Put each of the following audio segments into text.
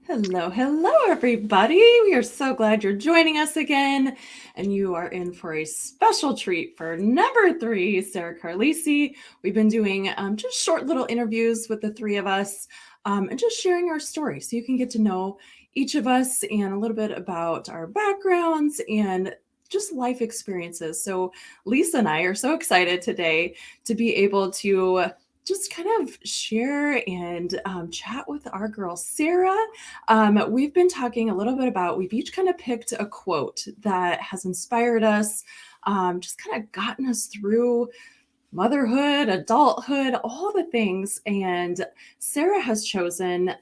Hello, hello, everybody. We are so glad you're joining us again. And you are in for a special treat for number three, Sarah Carlisi. We've been doing just short little interviews with the three of us and just sharing our story so you can get to know each of us and a little bit about our backgrounds and just life experiences. So, Lisa and I are so excited today to be able to just kind of share and chat with our girl, Sarah. We've been talking a little bit about, we've each kind of picked a quote that has inspired us, just kind of gotten us through motherhood, adulthood, all the things. And Sarah has chosen,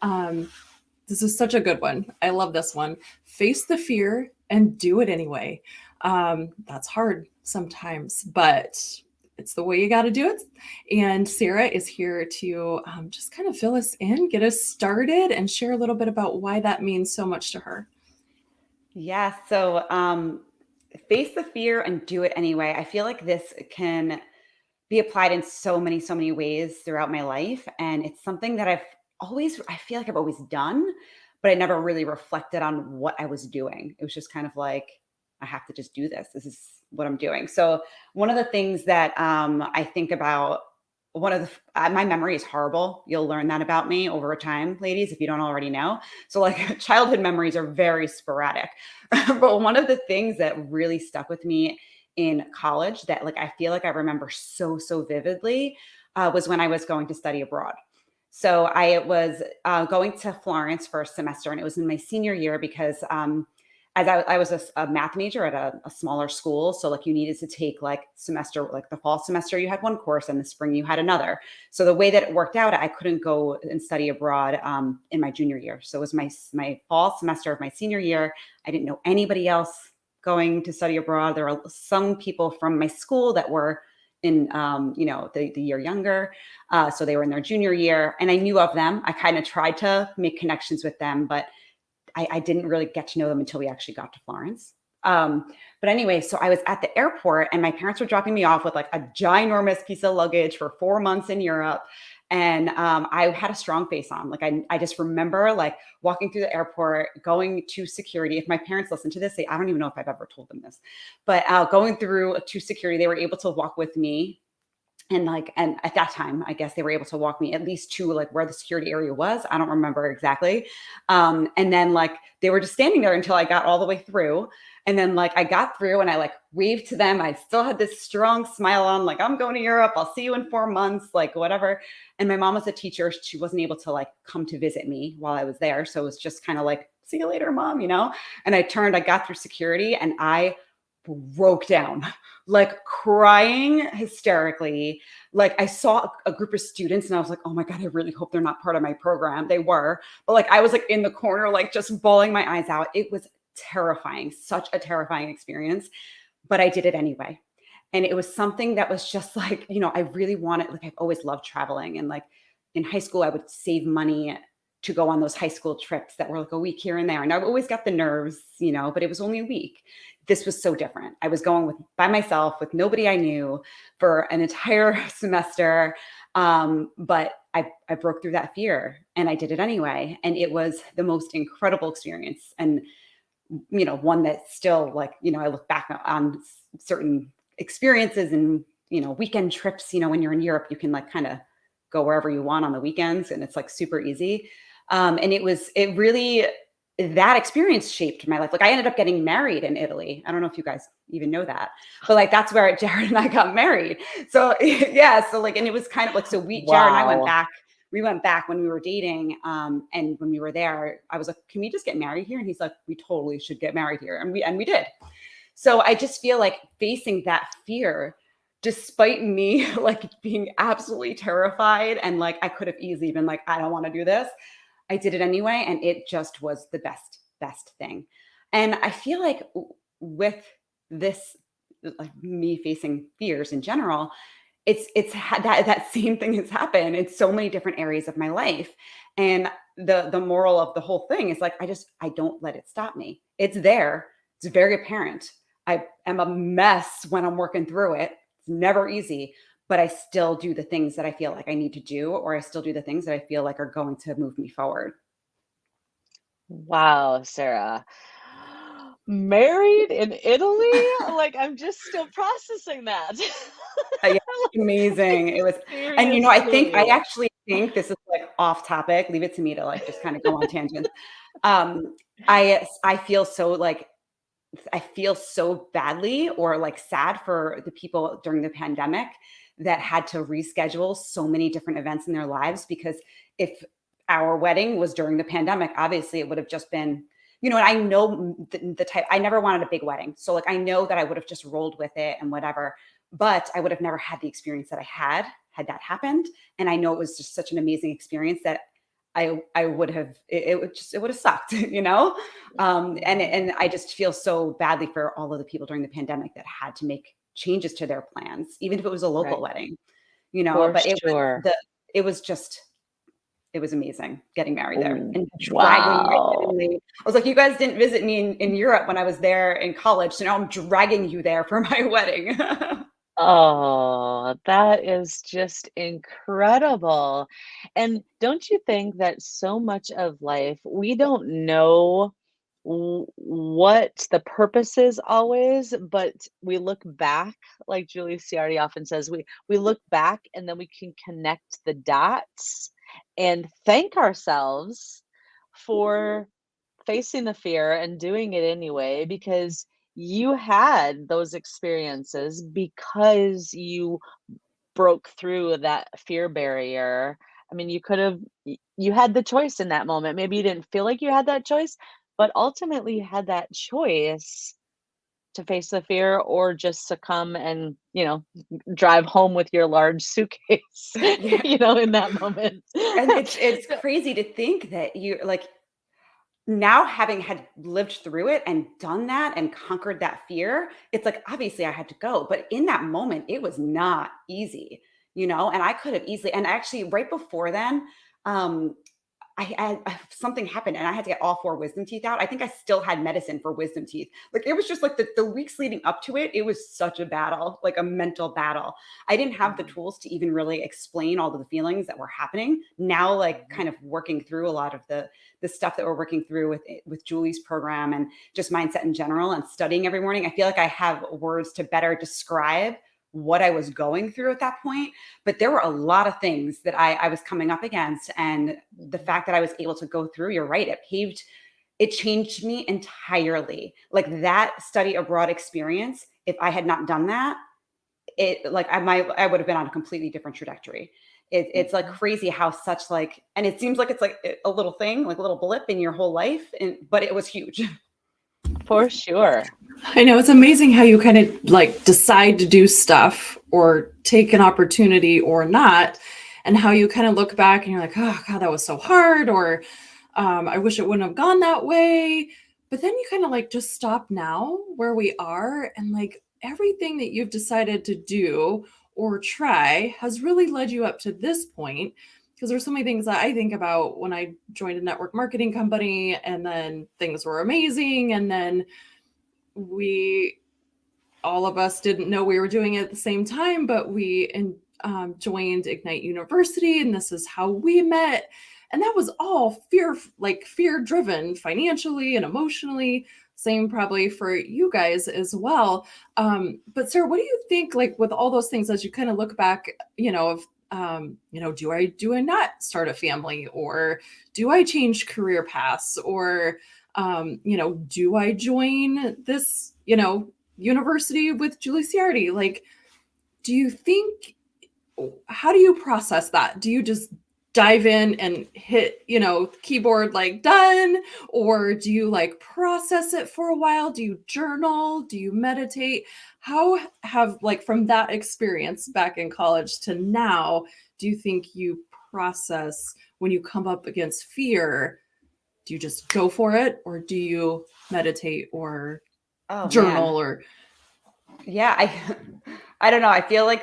this is such a good one. I love this one. Face the fear and do it anyway. That's hard sometimes, but it's the way you got to do it. And Sarah is here to just kind of fill us in, get us started, and share a little bit about why that means so much to her. Yeah, so face the fear and do it anyway. I feel like this can be applied in so many ways throughout my life. And it's something that I feel like I've always done, but I never really reflected on what I was doing. It was just kind of like, I have to just do this. This is what I'm doing. So, one of the things that I think about, my memory is horrible. You'll learn that about me over time, ladies, if you don't already know. So, like, childhood memories are very sporadic. But one of the things that really stuck with me in college that like I feel like I remember so vividly was when I was going to study abroad. So I was going to Florence for a semester, and it was in my senior year because as I was a math major at a smaller school, so like you needed to take like semester, like the fall semester you had one course, and the spring you had another. So the way that it worked out, I couldn't go and study abroad in my junior year. So it was my fall semester of my senior year. I didn't know anybody else going to study abroad. There were some people from my school that were in, the year younger. So they were in their junior year and I knew of them. I kind of tried to make connections with them, but I didn't really get to know them until we actually got to Florence. But anyway, so I was at the airport and my parents were dropping me off with like a ginormous piece of luggage for 4 months in Europe. And I had a strong face on. Like I just remember like walking through the airport, going to security. If my parents listen to this, I don't even know if I've ever told them this, but going through to security, they were able to walk with me and at that time I guess they were able to walk me at least to like where the security area was. I don't remember exactly. And then like they were just standing there until I got all the way through, and then like I got through and I like waved to them. I still had this strong smile on, like, I'm going to Europe, I'll see you in 4 months, like whatever. And my mom was a teacher, she wasn't able to like come to visit me while I was there, so it was just kind of like, see you later, mom, you know. And I got through security and I broke down, like crying hysterically. Like I saw a group of students and I was like, oh my God, I really hope they're not part of my program. They were, but like I was like in the corner, like just bawling my eyes out. It was terrifying, such a terrifying experience, but I did it anyway. And it was something that was just like, I really wanted, like, I've always loved traveling. And like in high school, I would save money to go on those high school trips that were like a week here and there. And I always got the nerves, but it was only a week. This was so different. I was going by myself with nobody I knew for an entire semester. But I broke through that fear and I did it anyway. And it was the most incredible experience. And, one that still like, I look back on certain experiences and, weekend trips, when you're in Europe, you can like kind of go wherever you want on the weekends and it's like super easy. And it really, that experience shaped my life. Like I ended up getting married in Italy. I don't know if you guys even know that, but like that's where Jared and I got married. So yeah, so like, and it was kind of like, so Jared and I went Wow. back. We went back when we were dating, and when we were there, I was like, "Can we just get married here?" And he's like, "We totally should get married here," and we did. So I just feel like facing that fear, despite me like being absolutely terrified, and like I could have easily been like, "I don't want to do this." I did it anyway, and it just was the best thing. And I feel like with this, like me facing fears in general, that same thing has happened in so many different areas of my life. And the moral of the whole thing is like I don't let it stop me. It's there. It's very apparent. I am a mess when I'm working through it. It's never easy, but I still do the things that I feel like I need to do, or I still do the things that I feel like are going to move me forward. Wow, Sarah. Married in Italy? Like, I'm just still processing that. Yeah, Like, amazing. It was, and I seriously. actually think this is like off topic. Leave it to me to like just kind of go on tangents. Um, I feel so like I feel so badly or like sad for the people during the pandemic that had to reschedule so many different events in their lives because if our wedding was during the pandemic, obviously it would have just been, and I know the type, I never wanted a big wedding. So like, I know that I would have just rolled with it and whatever, but I would have never had the experience that I had that happened. And I know it was just such an amazing experience that I would have, it would have sucked, and I just feel so badly for all of the people during the pandemic that had to make changes to their plans, even if it was a local Right. wedding, For but sure. it was just it was amazing getting married there Oh, and dragging my wow. family. I was like, you guys didn't visit me in Europe when I was there in college, so now I'm dragging you there for my wedding. Oh, that is just incredible. And don't you think that so much of life, we don't know what the purpose is always, but we look back, like Julie Ciardi often says, we look back and then we can connect the dots and thank ourselves for facing the fear and doing it anyway because you had those experiences because you broke through that fear barrier. I mean, you could have you had the choice in that moment. Maybe you didn't feel like you had that choice, but ultimately you had that choice to face the fear or just succumb and, drive home with your large suitcase, Yeah. in that moment. And it's crazy to think that you like now having had lived through it and done that and conquered that fear, it's like obviously I had to go, but in that moment it was not easy, and I could have easily, and actually right before then, um something happened and I had to get all four wisdom teeth out. I think I still had medicine for wisdom teeth. Like it was just like the weeks leading up to it, it was such a battle, like a mental battle. I didn't have the Mhm, tools to even really explain all of the feelings that were happening. Now, like mhm. kind of working through a lot of the stuff that we're working through with Julie's program and just mindset in general and studying every morning, I feel like I have words to better describe what I was going through at that point. But there were a lot of things that I was coming up against. And the Mhm. fact that I was able to go through, you're right, it changed me entirely. Like that study abroad experience, if I had not done that, I would have been on a completely different trajectory. It's like Mhm. crazy how such like, and it seems like it's like a little thing, like a little blip in your whole life, but it was huge. For sure. I know it's amazing how you kind of like decide to do stuff or take an opportunity or not, and how you kind of look back and you're like, oh God, that was so hard, or I wish it wouldn't have gone that way. But then you kind of like just stop now where we are, and like everything that you've decided to do or try has really led you up to this point. Because there's so many things that I think about when I joined a network marketing company, and then things were amazing, and then we all of us didn't know we were doing it at the same time, but joined Ignite University, and this is how we met. And that was all fear driven financially and emotionally. Same probably for you guys as well. But Sarah, what do you think, like with all those things, as you kind of look back, of do I not start a family, or do I change career paths, or do I join this, university with Julie Ciardi? Like, do you think, how do you process that? Do you just dive in and hit, keyboard like done? Or do you like process it for a while? Do you journal? Do you meditate? How have, like, from that experience back in college to now, do you think you process when you come up against fear? Do you just go for it, or do you meditate or Oh man. journal, or Yeah, I don't know. I feel like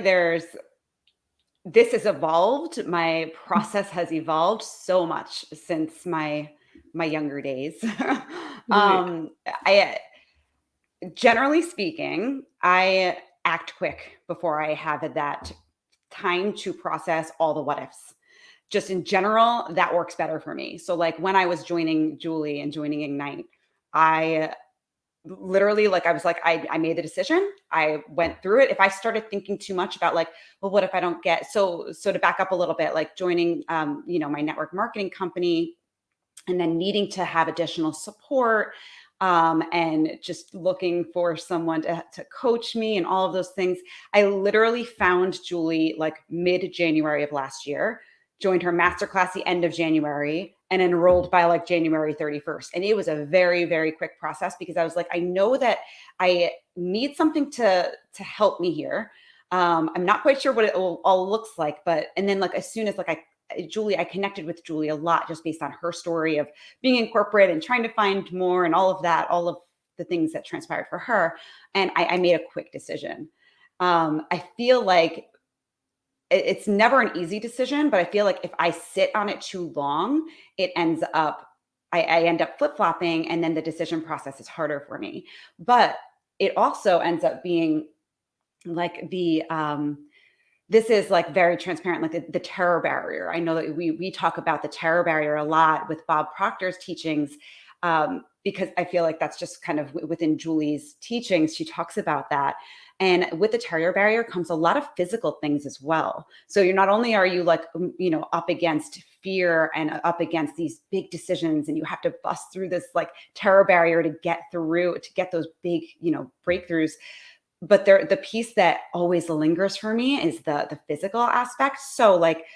this has evolved. My process has evolved so much since my younger days. right? I generally speaking, I act quick before I have that time to process all the what ifs. just in general, that works better for me. So like when I was joining Julie and joining Ignite, I literally, like, I was like, I made the decision. I went through it. If I started thinking too much about like, well, what if I don't get, so to back up a little bit, like joining, my network marketing company, and then needing to have additional support, and just looking for someone to coach me and all of those things. I literally found Julie like mid-January of last year, joined her masterclass the end of January, and enrolled by like January 31st. And it was a very, very quick process because I was like, I know that I need something to help me here. I'm not quite sure what it all looks like, but, and then like as soon as like I connected with Julie a lot just based on her story of being in corporate and trying to find more and all of that, all of the things that transpired for her. And I made a quick decision. I feel like it's never an easy decision, but I feel like if I sit on it too long, it ends up, I end up flip-flopping, and then the decision process is harder for me. But it also ends up being like this is like very transparent, like the terror barrier. I know that we talk about the terror barrier a lot with Bob Proctor's teachings, because I feel like that's just kind of within Julie's teachings. She talks about that. And with the terror barrier comes a lot of physical things as well. So you're not only are you like, up against fear and up against these big decisions, and you have to bust through this like terror barrier to get those big, breakthroughs. But the piece that always lingers for me is the physical aspect. So like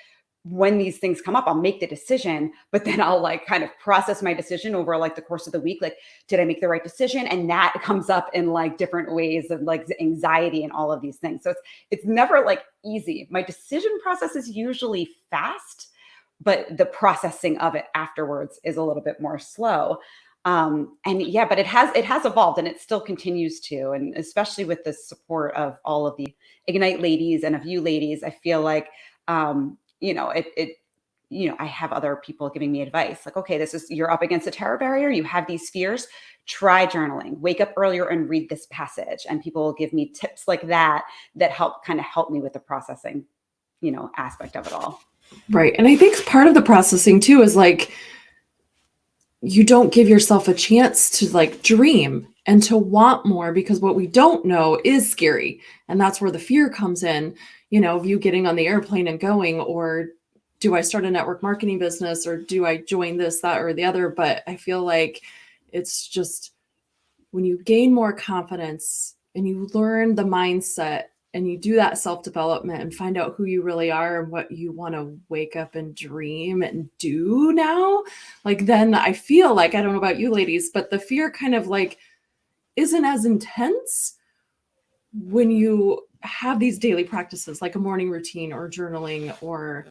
when these things come up, I'll make the decision, but then I'll like kind of process my decision over like the course of the week. Like, did I make the right decision? And that comes up in like different ways of like anxiety and all of these things. So it's never like easy. My decision process is usually fast, but the processing of it afterwards is a little bit more slow. And yeah, but it has evolved, and it still continues to, and especially with the support of all of the Ignite ladies and of you ladies, I feel like, I have other people giving me advice like, okay, you're up against a terror barrier. You have these fears, try journaling, wake up earlier and read this passage. And people will give me tips like that help me with the processing, aspect of it all. Right. And I think part of the processing too is like, you don't give yourself a chance to like dream and to want more, because what we don't know is scary. And that's where the fear comes in, of you getting on the airplane and going, or do I start a network marketing business, or do I join this, that, or the other? But I feel like it's just when you gain more confidence and you learn the mindset and you do that self-development and find out who you really are and what you want to wake up and dream and do now, like then I feel like, I don't know about you ladies, but the fear kind of like isn't as intense when you have these daily practices like a morning routine or journaling or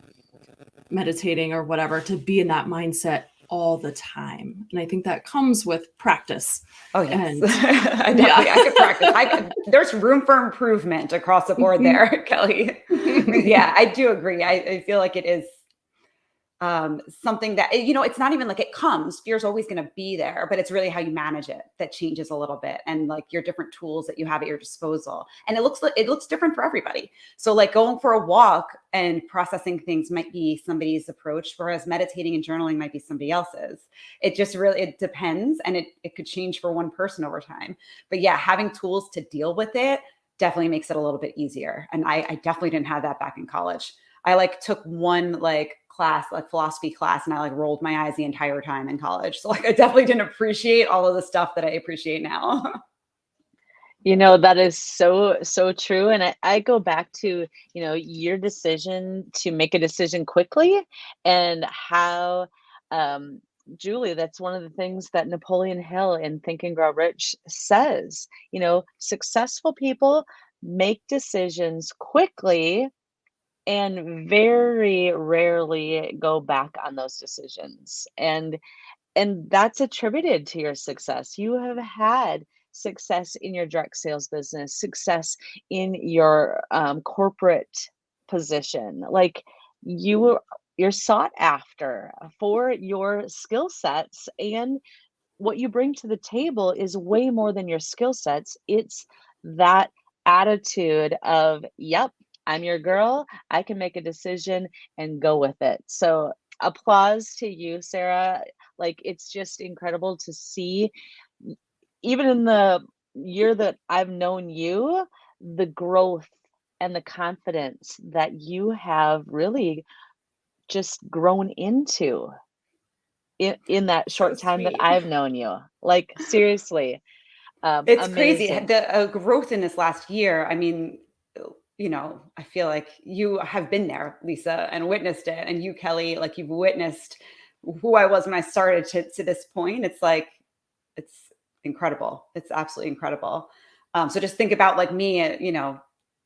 meditating or whatever, to be in that mindset all the time. And I think that comes with practice. Oh yes. And I could practice. There's room for improvement across the board there, Kelly. Yeah, I do agree. I feel like it is something that, it's not even like it comes. Fear is always going to be there, but it's really how you manage it that changes a little bit, and like your different tools that you have at your disposal. And it looks different for everybody. So like going for a walk and processing things might be somebody's approach, whereas meditating and journaling might be somebody else's. It just really, it depends, and it could change for one person over time. But yeah, having tools to deal with it definitely makes it a little bit easier. And I definitely didn't have that back in college. I like took one like class, like philosophy class, and I like rolled my eyes the entire time in college. So like I definitely didn't appreciate all of the stuff that I appreciate now. That is so, so true. And I go back to, your decision to make a decision quickly, and how, Julie, that's one of the things that Napoleon Hill in Think and Grow Rich says. Successful people make decisions quickly and very rarely go back on those decisions. And that's attributed to your success. You have had success in your direct sales business, success in your corporate position. Like you're sought after for your skill sets, and what you bring to the table is way more than your skill sets. It's that attitude of, yep, I'm your girl. I can make a decision and go with it. So, applause to you, Sarah. Like, it's just incredible to see, even in the year that I've known you, the growth and the confidence that you have really just grown into in that So short time that sweet. I've known you. Like, seriously, It's crazy. amazing. The growth in this last year. I mean, I feel like you have been there, Lisa, and witnessed it. And you, Kelly, like you've witnessed who I was when I started to this point. It's like, it's incredible. It's absolutely incredible. So just think about like me,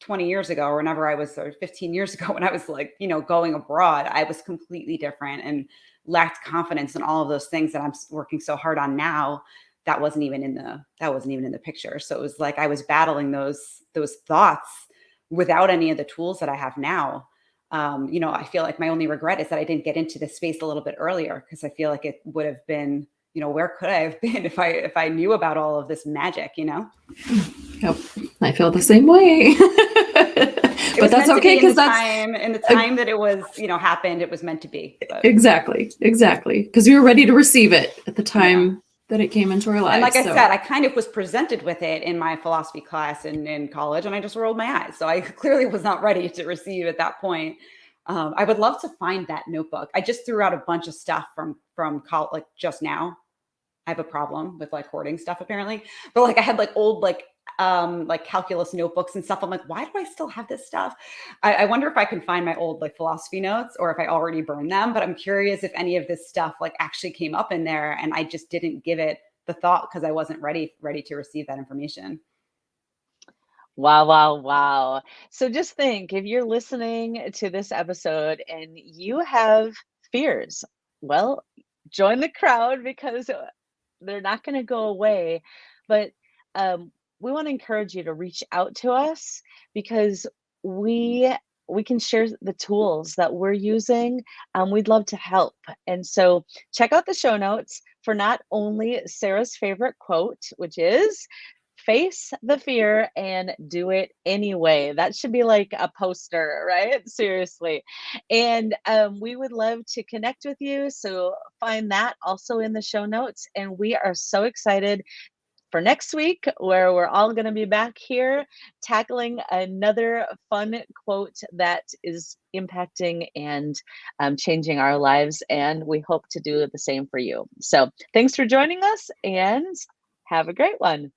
20 years ago or whenever I was, or 15 years ago when I was like, going abroad, I was completely different and lacked confidence in all of those things that I'm working so hard on now. That wasn't even in the picture. So it was like I was battling those thoughts without any of the tools that I have now. I feel like my only regret is that I didn't get into this space a little bit earlier, because I feel like it would have been, where could I have been if I knew about all of this magic? Yep, I feel the same way. It But was that's meant to okay be because that's in the time that it was, happened, it was meant to be. But exactly, because we were ready to receive it at the yeah. time that it came into our And like lives. I So said, I kind of was presented with it in my philosophy class in college, and I just rolled my eyes. So I clearly was not ready to receive at that point. I would love to find that notebook. I just threw out a bunch of stuff from college, like just now. I have a problem with like hoarding stuff apparently, but like I had like old like calculus notebooks and stuff. I'm like, why do I still have this stuff? I wonder if I can find my old like philosophy notes or if I already burned them. But I'm curious if any of this stuff like actually came up in there and I just didn't give it the thought because I wasn't ready to receive that information. Wow, wow, wow. So just think, if you're listening to this episode and you have fears, well, join the crowd because they're not going to go away. But we want to encourage you to reach out to us because we we can share the tools that we're using. We'd love to help. And so check out the show notes for not only Sarah's favorite quote, which is face the fear and do it anyway. That should be like a poster, right? Seriously. And we would love to connect with you. So find that also in the show notes. And we are so excited for next week, where we're all going to be back here tackling another fun quote that is impacting and changing our lives. And we hope to do the same for you. So thanks for joining us and have a great one.